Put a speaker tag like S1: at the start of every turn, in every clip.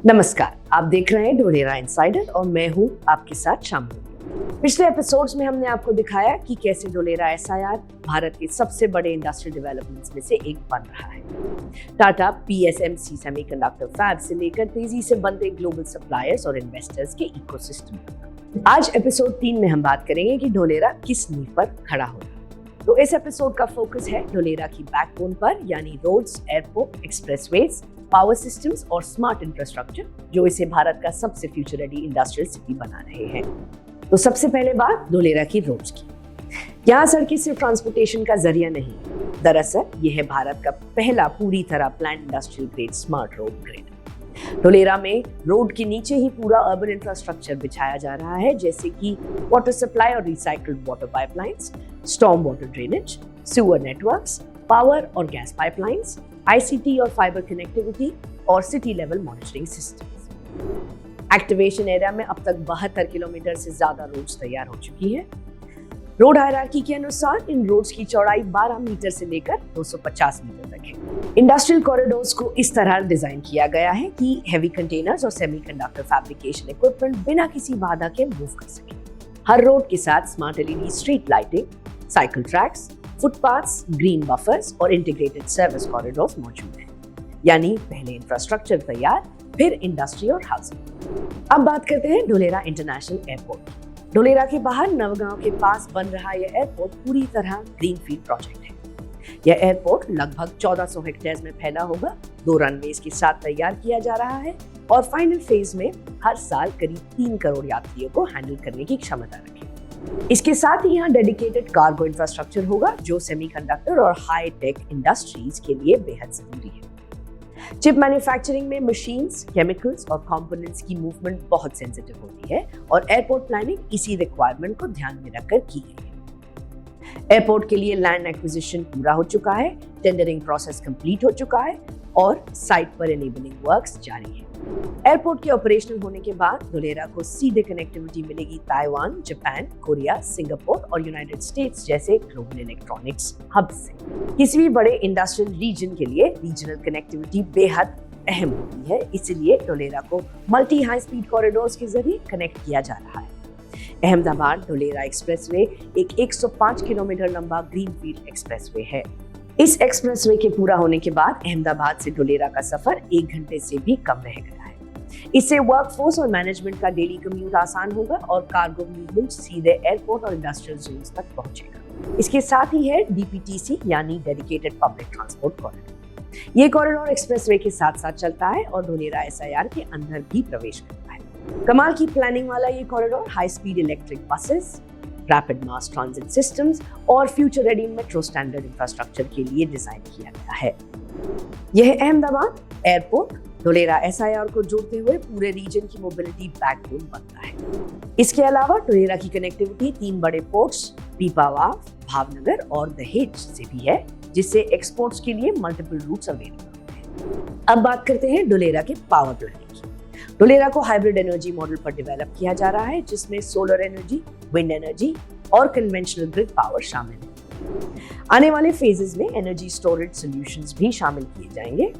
S1: नमस्कार, आप देख रहे हैं ढोलेरा इनसाइडर और मैं हूं आपके साथ शामिल। पिछले एपिसोड्स में हमने आपको दिखाया कि कैसे ढोलेरा एसआईआर भारत के सबसे बड़े इंडस्ट्रियल डेवलपमेंट्स में से एक बन रहा है। टाटा पीएसएमसी सेमीकंडक्टर फैब से लेकर तेजी से बनते ग्लोबल सप्लायर्स और इन्वेस्टर्स के इकोसिस्टम। आज एपिसोड 3 में हम बात करेंगे कि ढोलेरा किस नींव पर खड़ा होगा। तो इस एपिसोड का फोकस है ढोलेरा की बैकबोन पर, यानी roads, airport, expressways, power systems और स्मार्ट इंफ्रास्ट्रक्चर, जो इसे भारत का सबसे फ्यूचर रेडी इंडस्ट्रियल सिटी बना रहे हैं। तो सबसे पहले बात ढोलेरा की रोड्स की। यहाँ सड़कें सिर्फ ट्रांसपोर्टेशन का जरिया नहीं, दरअसल यह है भारत का पहला पूरी तरह planned industrial grade smart road grid. Dholera में रोड के नीचे ही पूरा अर्बन इंफ्रास्ट्रक्चर बिछाया जा रहा है, जैसे कि वाटर सप्लाई और recycled water pipelines, storm water drainage, sewer networks, power और गैस पाइपलाइंस, आईसीटी और फाइबर कनेक्टिविटी और city level monitoring systems. Activation area में अब तक 72 किलोमीटर से ज्यादा रोड्स तैयार हो चुकी है। रोड हायरार्की के अनुसार इन रोड्स की चौड़ाई 12 मीटर से लेकर 250 मीटर तक है। इंडस्ट्रियल कॉरिडोर्स को इस तरह डिजाइन किया गया है कि हेवी कंटेनर्स और सेमीकंडक्टर फैब्रिकेशन इक्विपमेंट बिना किसी बाधा के मूव कर सके। हर रोड के साथ smart LED street lighting, cycle tracks, footpaths, green buffers और इंटीग्रेटेड सर्विस कॉरिडोर्स मौजूद हैं। यानी पहले इंफ्रास्ट्रक्चर तैयार, फिर इंडस्ट्री और हाउसिंग। अब बात करते हैं ढोलेरा इंटरनेशनल एयरपोर्ट। ढोलेरा के बाहर नवगांव के पास बन रहा यह एयरपोर्ट पूरी तरह ग्रीनफील्ड प्रोजेक्ट है। यह एयरपोर्ट लगभग 1400 हेक्टेयर में फैला होगा, 2 रनवेज के साथ तैयार किया जा रहा है और फाइनल फेज में हर साल करीब 3 करोड़ यात्रियों को हैंडल करने की क्षमता रखेगा। इसके साथ ही यहाँ डेडिकेटेड कार्गो इंफ्रास्ट्रक्चर होगा, जो सेमीकंडक्टर और हाई टेक इंडस्ट्रीज के लिए बेहद जरूरी है। चिप मैन्युफैक्चरिंग में मशीन्स, केमिकल्स और कंपोनेंट्स की मूवमेंट बहुत सेंसिटिव होती है और एयरपोर्ट प्लानिंग इसी रिक्वायरमेंट को ध्यान में रखकर की गई है। एयरपोर्ट के लिए लैंड एक्विजिशन पूरा हो चुका है, टेंडरिंग प्रोसेस कंप्लीट हो चुका है और साइट पर एनेबलिंग वर्क्स जारी है। एयरपोर्ट के ऑपरेशनल होने के बाद ढोलेरा को सीधे कनेक्टिविटी मिलेगी ताइवान, जापान, कोरिया, सिंगापुर और यूनाइटेड स्टेट्स जैसे ग्लोबल इलेक्ट्रॉनिक्स हब से। किसी भी बड़े इंडस्ट्रियल रीजन के लिए रीजनल कनेक्टिविटी बेहद अहम होती है, इसलिए ढोलेरा को मल्टी हाई स्पीड कॉरिडोर्स के जरिए कनेक्ट किया जा रहा है। अहमदाबाद ढोलेरा एक्सप्रेसवे एक 105 किलोमीटर लंबा ग्रीनफील्ड एक्सप्रेसवे है। इस एक्सप्रेसवे के पूरा होने के बाद अहमदाबाद से ढोलेरा का सफर 1 घंटे से भी कम रह गया है। इससे वर्कफोर्स और मैनेजमेंट का डेली कम्यूट आसान होगा और कार्गो मूवमेंट सीधे एयरपोर्ट और इंडस्ट्रियल जोन्स तक पहुंचेगा। इसके साथ ही है डीपीटीसी यानी डेडिकेटेड पब्लिक ट्रांसपोर्ट कॉरिडोर। ये कॉरिडोर एक्सप्रेसवे के साथ साथ चलता है और ढोलेरा एसआईआर के अंदर भी प्रवेश करता है। कमाल की प्लानिंग वाला ये corridor high speed electric buses, rapid mass transit systems और future ready metro standard infrastructure के लिए डिजाइन किया गया है। यह अहमदाबाद एयरपोर्ट ढोलेरा एसआईआर को जोड़ते हुए पूरे रीजन की मोबिलिटी बैकबोन बनता है। इसके अलावा ढोलेरा की कनेक्टिविटी 3 बड़े पोर्ट्स पीपावाव, भावनगर और दहेज से भी है, जिससे एक्सपोर्ट्स के लिए मल्टीपल रूट्स अवेलेबल हैं। अब बात करते हैं ढोलेरा के पावर प्लानिंग की। ढोलेरा को हाइब्रिड एनर्जी मॉडल पर डेवलप किया जा रहा है, जिसमें सोलर एनर्जी, विंड एनर्जी और कन्वेंशनल ग्रिड पावर शामिल है। आने वाले फेजेस में एनर्जी स्टोरेज सॉल्यूशंस भी शामिल किए जाएंगे।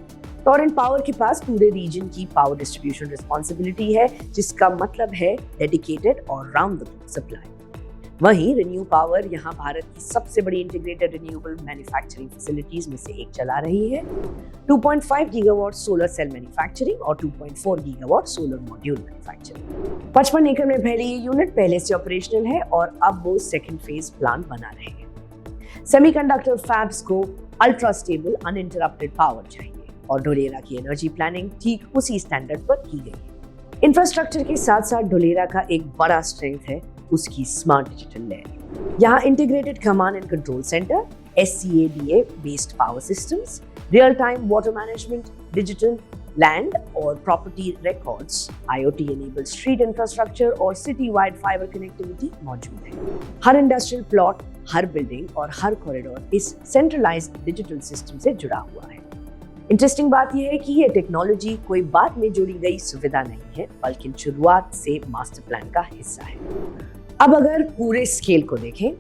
S1: टोरेंट पावर के पास पूरे रीजन की पावर डिस्ट्रीब्यूशन रिस्पॉन्सिबिलिटी है, जिसका मतलब है डेडिकेटेड और राउंड द क्लॉक सप्लाई। वहीं रिन्यू पावर यहाँ भारत की सबसे बड़ी इंटीग्रेटेड रिन्यूएबल मैन्युफैक्चरिंग फैसिलिटीज में से एक चला रही है। 2.5 गीगावाट सोलर सेल मैन्युफैक्चरिंग और 2.4 गीगावाट सोलर मॉड्यूल मैन्युफैक्चरिंग। 55 एकड़ में फैली ये यूनिट पहले से ऑपरेशनल है और अब वो सेकेंड फेज प्लांट बना रहे हैं। सेमीकंडक्टर फैब्स को अल्ट्रा स्टेबल अनइंटरप्टेड पावर चाहिए और ढोलेरा की एनर्जी प्लानिंग ठीक उसी स्टैंडर्ड पर की गई है। इंफ्रास्ट्रक्चर के साथ साथ ढोलेरा का एक बड़ा स्ट्रेंथ है उसकी स्मार्ट डिजिटल लेयर। यहाँ integrated command and control centre, SCADA based power systems, real time water management, digital land और property records, IoT enabled street infrastructure और सिटी वाइड फाइबर कनेक्टिविटी मौजूद है। हर इंडस्ट्रियल प्लॉट, हर building और हर corridor इस सेंट्रलाइज्ड डिजिटल सिस्टम से जुड़ा हुआ है। इंटरेस्टिंग बात यह है कि ये टेक्नोलॉजी कोई बाद में जोड़ी गई सुविधा नहीं है, बल्कि शुरुआत से मास्टर प्लान का हिस्सा है। अब अगर पूरे स्केल को देखें,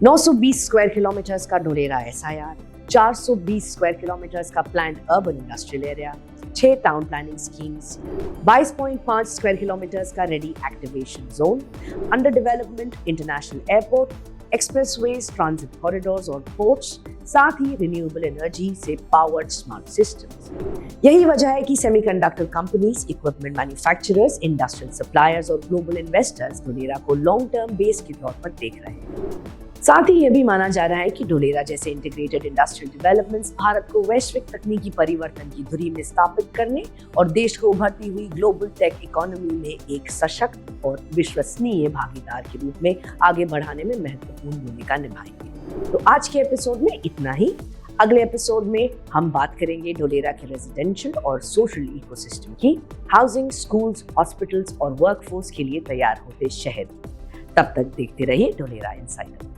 S1: 920 स्क्वायर किलोमीटर का ढोलेरा एसआईआर, 420 स्क्वायर किलोमीटर का planned urban industrial area, 6 town planning schemes, 22.5 square kilometres का ready activation zone, under development international airport, expressways, transit corridors और पोर्ट्स, साथ ही रिन्यूएबल एनर्जी से पावर्ड स्मार्ट सिस्टम्स। यही वजह है कि semiconductor companies, equipment manufacturers, industrial suppliers और ग्लोबल इन्वेस्टर्स डोलेरा को लॉन्ग टर्म बेस के तौर पर देख रहे हैं। साथ ही यह भी माना जा रहा है कि डोलेरा जैसे इंटीग्रेटेड इंडस्ट्रियल डेवलपमेंट्स भारत को वैश्विक तकनीकी परिवर्तन की धुरी में स्थापित करने और देश को उभरती हुई ग्लोबल टेक इकोनॉमी में एक सशक्त और विश्वसनीय भागीदार के रूप में आगे बढ़ाने में महत्वपूर्ण भूमिका निभाएंगे। तो आज के एपिसोड में इतना ही। अगले एपिसोड में हम बात करेंगे डोलेरा के रेजिडेंशियल और सोशल इकोसिस्टम की, हाउसिंग, स्कूल्स, हॉस्पिटल्स और वर्कफोर्स के लिए तैयार होते शहर। तब तक देखते रहिए डोलेरा इनसाइडर।